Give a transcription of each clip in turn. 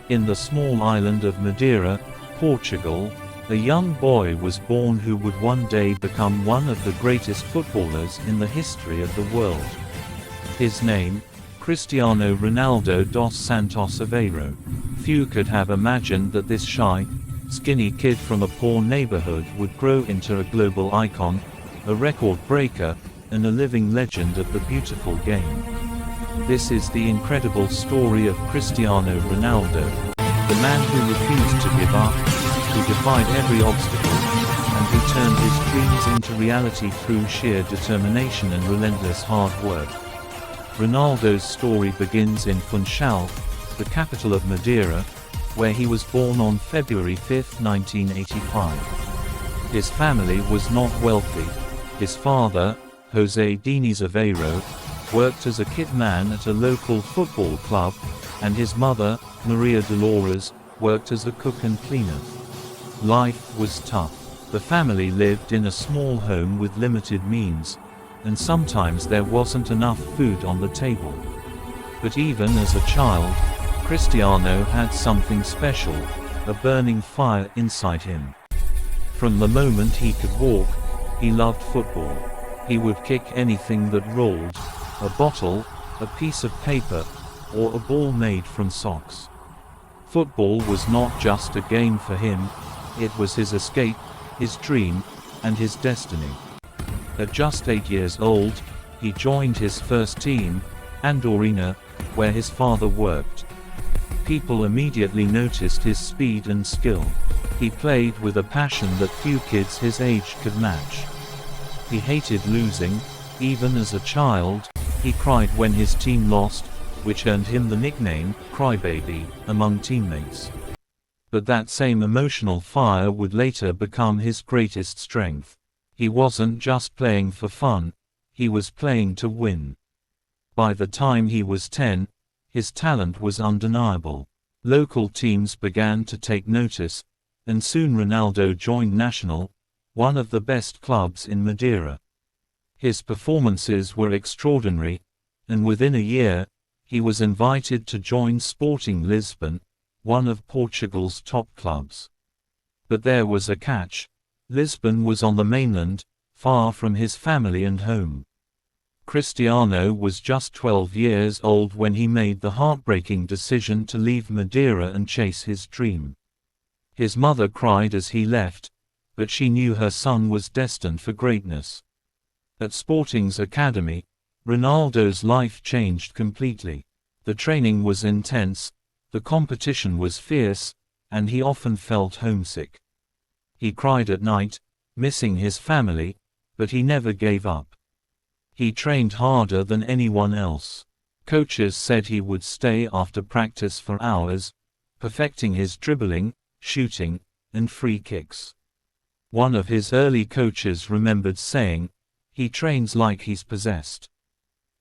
In the small island of Madeira, Portugal, a young boy was born who would one day become one of the greatest footballers in the history of the world. His name, Cristiano Ronaldo dos Santos Aveiro. Few could have imagined that this shy, skinny kid from a poor neighborhood would grow into a global icon, a record breaker, and a living legend of the beautiful game. This is the incredible story of Cristiano Ronaldo, the man who refused to give up, who defied every obstacle, and who turned his dreams into reality through sheer determination and relentless hard work. Ronaldo's story begins in Funchal, the capital of Madeira, where he was born on February 5, 1985. His family was not wealthy. His father, José Diniz Aveiro, worked as a kit man at a local football club, and his mother, Maria Dolores, worked as a cook and cleaner. Life was tough. The family lived in a small home with limited means, and sometimes there wasn't enough food on the table. But even as a child, Cristiano had something special, a burning fire inside him. From the moment he could walk, he loved football. He would kick anything that rolled, a bottle, a piece of paper, or a ball made from socks. Football was not just a game for him, it was his escape, his dream, and his destiny. At just 8 years old, he joined his first team, Andorina, where his father worked. People immediately noticed his speed and skill. He played with a passion that few kids his age could match. He hated losing. Even as a child, he cried when his team lost, which earned him the nickname, Crybaby, among teammates. But that same emotional fire would later become his greatest strength. He wasn't just playing for fun, he was playing to win. By the time he was 10, his talent was undeniable. Local teams began to take notice, and soon Ronaldo joined Nacional, one of the best clubs in Madeira. His performances were extraordinary, and within a year, he was invited to join Sporting Lisbon, one of Portugal's top clubs. But there was a catch. Lisbon was on the mainland, far from his family and home. Cristiano was just 12 years old when he made the heartbreaking decision to leave Madeira and chase his dream. His mother cried as he left, but she knew her son was destined for greatness. At Sporting's academy, Ronaldo's life changed completely. The training was intense, the competition was fierce, and he often felt homesick. He cried at night, missing his family, but he never gave up. He trained harder than anyone else. Coaches said he would stay after practice for hours, perfecting his dribbling, shooting, and free kicks. One of his early coaches remembered saying, "He trains like he's possessed.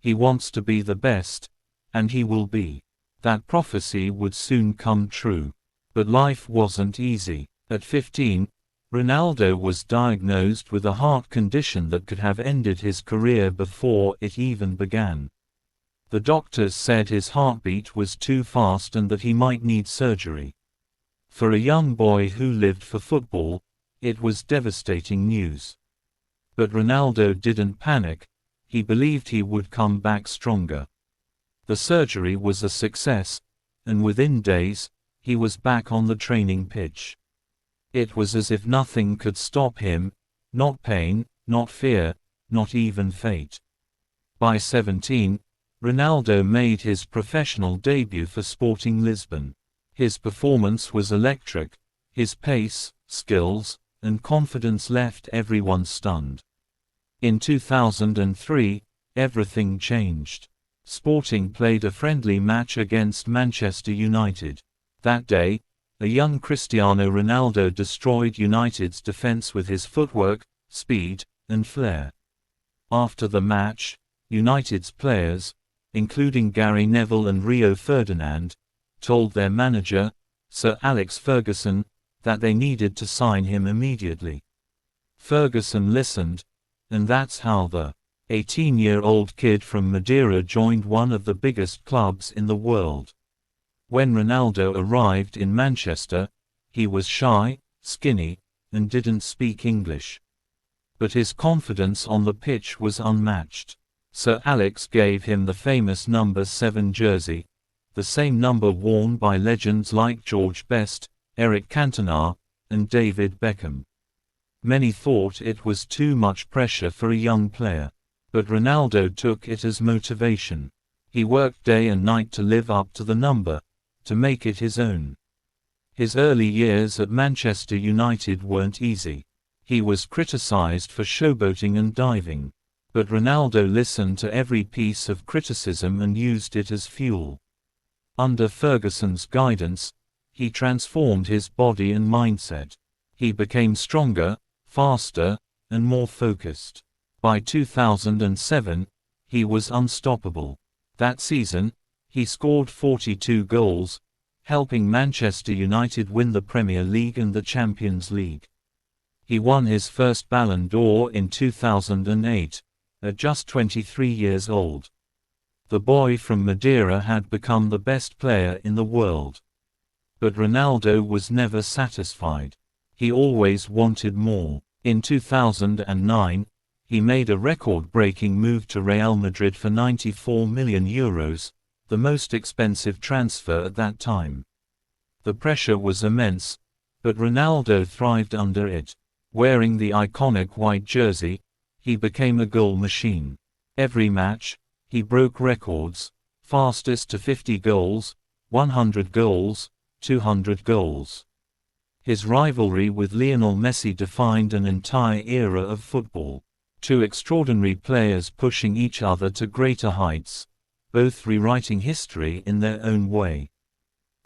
He wants to be the best, and he will be." That prophecy would soon come true. But life wasn't easy. At 15, Ronaldo was diagnosed with a heart condition that could have ended his career before it even began. The doctors said his heartbeat was too fast and that he might need surgery. For a young boy who lived for football, it was devastating news. But Ronaldo didn't panic. He believed he would come back stronger. The surgery was a success, and within days, he was back on the training pitch. It was as if nothing could stop him, not pain, not fear, not even fate. By 17, Ronaldo made his professional debut for Sporting Lisbon. His performance was electric. His pace, skills, and confidence left everyone stunned. In 2003, everything changed. Sporting played a friendly match against Manchester United. That day, a young Cristiano Ronaldo destroyed United's defense with his footwork, speed, and flair. After the match, United's players, including Gary Neville and Rio Ferdinand, told their manager, Sir Alex Ferguson, that they needed to sign him immediately. Ferguson listened, and that's how the 18-year-old kid from Madeira joined one of the biggest clubs in the world. When Ronaldo arrived in Manchester, he was shy, skinny, and didn't speak English. But his confidence on the pitch was unmatched. Sir Alex gave him the famous number 7 jersey, the same number worn by legends like George Best, Eric Cantona, and David Beckham. Many thought it was too much pressure for a young player. But Ronaldo took it as motivation. He worked day and night to live up to the number, to make it his own. His early years at Manchester United weren't easy. He was criticized for showboating and diving. But Ronaldo listened to every piece of criticism and used it as fuel. Under Ferguson's guidance, he transformed his body and mindset. He became stronger, faster, and more focused. By 2007, he was unstoppable. That season, he scored 42 goals, helping Manchester United win the Premier League and the Champions League. He won his first Ballon d'Or in 2008, at just 23 years old. The boy from Madeira had become the best player in the world. But Ronaldo was never satisfied. He always wanted more. In 2009, he made a record-breaking move to Real Madrid for €94 million, the most expensive transfer at that time. The pressure was immense, but Ronaldo thrived under it. Wearing the iconic white jersey, he became a goal machine. Every match, he broke records: fastest to 50 goals, 100 goals, 200 goals. His rivalry with Lionel Messi defined an entire era of football. Two extraordinary players pushing each other to greater heights, both rewriting history in their own way.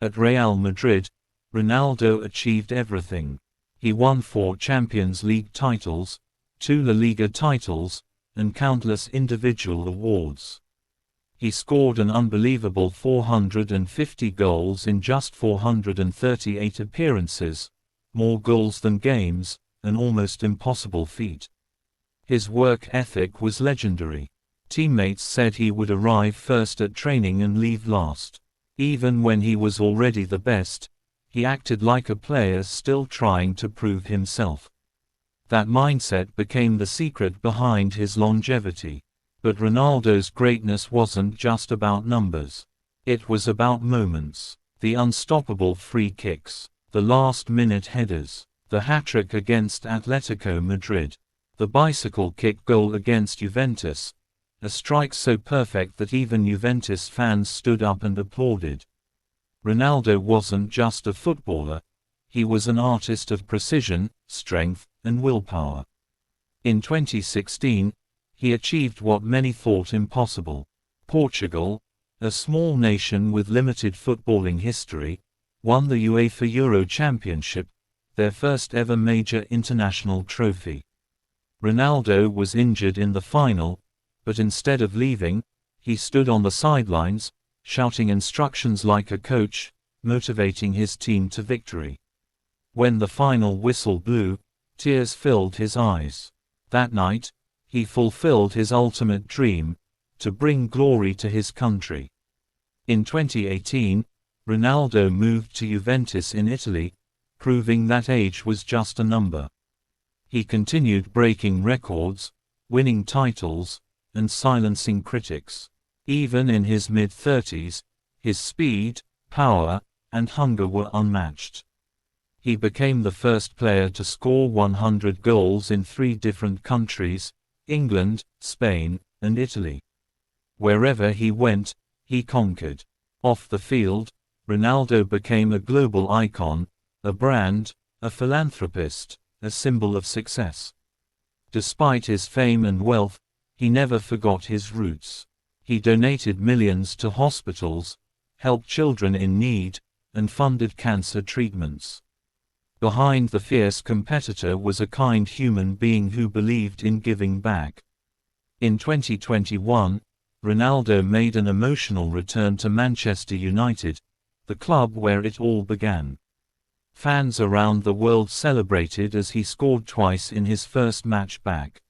At Real Madrid, Ronaldo achieved everything. He won 4 Champions League titles, 2 La Liga titles, and countless individual awards. He scored an unbelievable 450 goals in just 438 appearances, more goals than games, an almost impossible feat. His work ethic was legendary. Teammates said he would arrive first at training and leave last. Even when he was already the best, he acted like a player still trying to prove himself. That mindset became the secret behind his longevity. But Ronaldo's greatness wasn't just about numbers. It was about moments. The unstoppable free kicks, the last-minute headers, the hat-trick against Atletico Madrid, the bicycle kick goal against Juventus, a strike so perfect that even Juventus fans stood up and applauded. Ronaldo wasn't just a footballer, he was an artist of precision, strength, and willpower. In 2016, he achieved what many thought impossible. Portugal, a small nation with limited footballing history, won the UEFA Euro Championship, their first ever major international trophy. Ronaldo was injured in the final, but instead of leaving, he stood on the sidelines, shouting instructions like a coach, motivating his team to victory. When the final whistle blew, tears filled his eyes. That night, he fulfilled his ultimate dream, to bring glory to his country. In 2018, Ronaldo moved to Juventus in Italy, proving that age was just a number. He continued breaking records, winning titles, and silencing critics. Even in his mid-30s, his speed, power, and hunger were unmatched. He became the first player to score 100 goals in 3 different countries: England, Spain, and Italy. Wherever he went, he conquered. Off the field, Ronaldo became a global icon, a brand, a philanthropist, a symbol of success. Despite his fame and wealth, he never forgot his roots. He donated millions to hospitals, helped children in need, and funded cancer treatments. Behind the fierce competitor was a kind human being who believed in giving back. In 2021, Ronaldo made an emotional return to Manchester United, the club where it all began. Fans around the world celebrated as he scored twice in his first match back.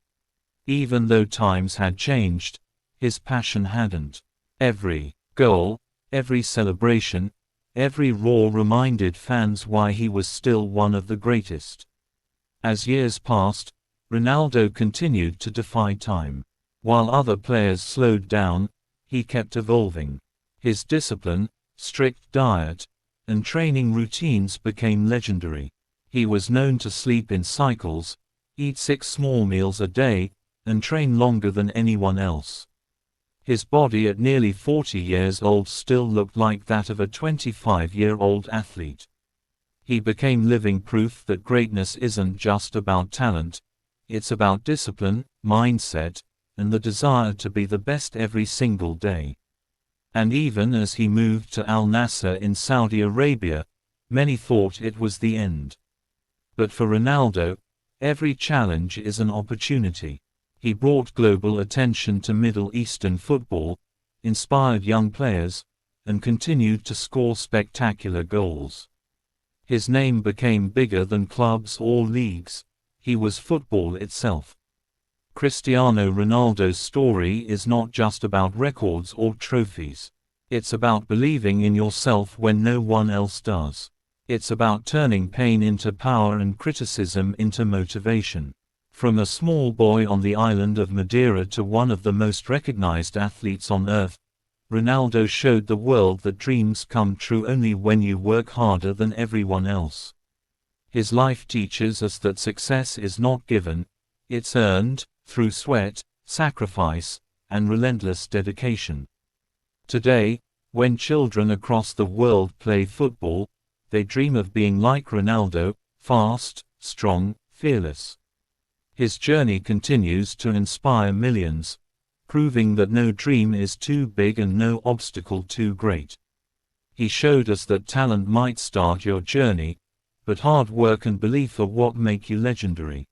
Even though times had changed, his passion hadn't. Every goal, every celebration, Every roar reminded fans why he was still one of the greatest. As years passed, Ronaldo continued to defy time. While other players slowed down, he kept evolving. His discipline, strict diet, and training routines became legendary. He was known to sleep in cycles, eat 6 small meals a day, and train longer than anyone else. His body at nearly 40 years old still looked like that of a 25-year-old athlete. He became living proof that greatness isn't just about talent, it's about discipline, mindset, and the desire to be the best every single day. And even as he moved to Al Nassr in Saudi Arabia, many thought it was the end. But for Ronaldo, every challenge is an opportunity. He brought global attention to Middle Eastern football, inspired young players, and continued to score spectacular goals. His name became bigger than clubs or leagues. He was football itself. Cristiano Ronaldo's story is not just about records or trophies. It's about believing in yourself when no one else does. It's about turning pain into power and criticism into motivation. From a small boy on the island of Madeira to one of the most recognized athletes on earth, Ronaldo showed the world that dreams come true only when you work harder than everyone else. His life teaches us that success is not given, it's earned, through sweat, sacrifice, and relentless dedication. Today, when children across the world play football, they dream of being like Ronaldo, fast, strong, fearless. His journey continues to inspire millions, proving that no dream is too big and no obstacle too great. He showed us that talent might start your journey, but hard work and belief are what make you legendary.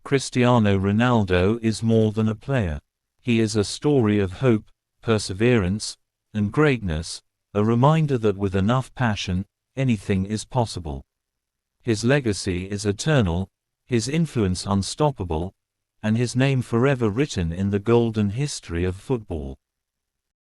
Cristiano Ronaldo is more than a player. He is a story of hope, perseverance, and greatness, a reminder that with enough passion, anything is possible. His legacy is eternal, his influence unstoppable, and his name forever written in the golden history of football.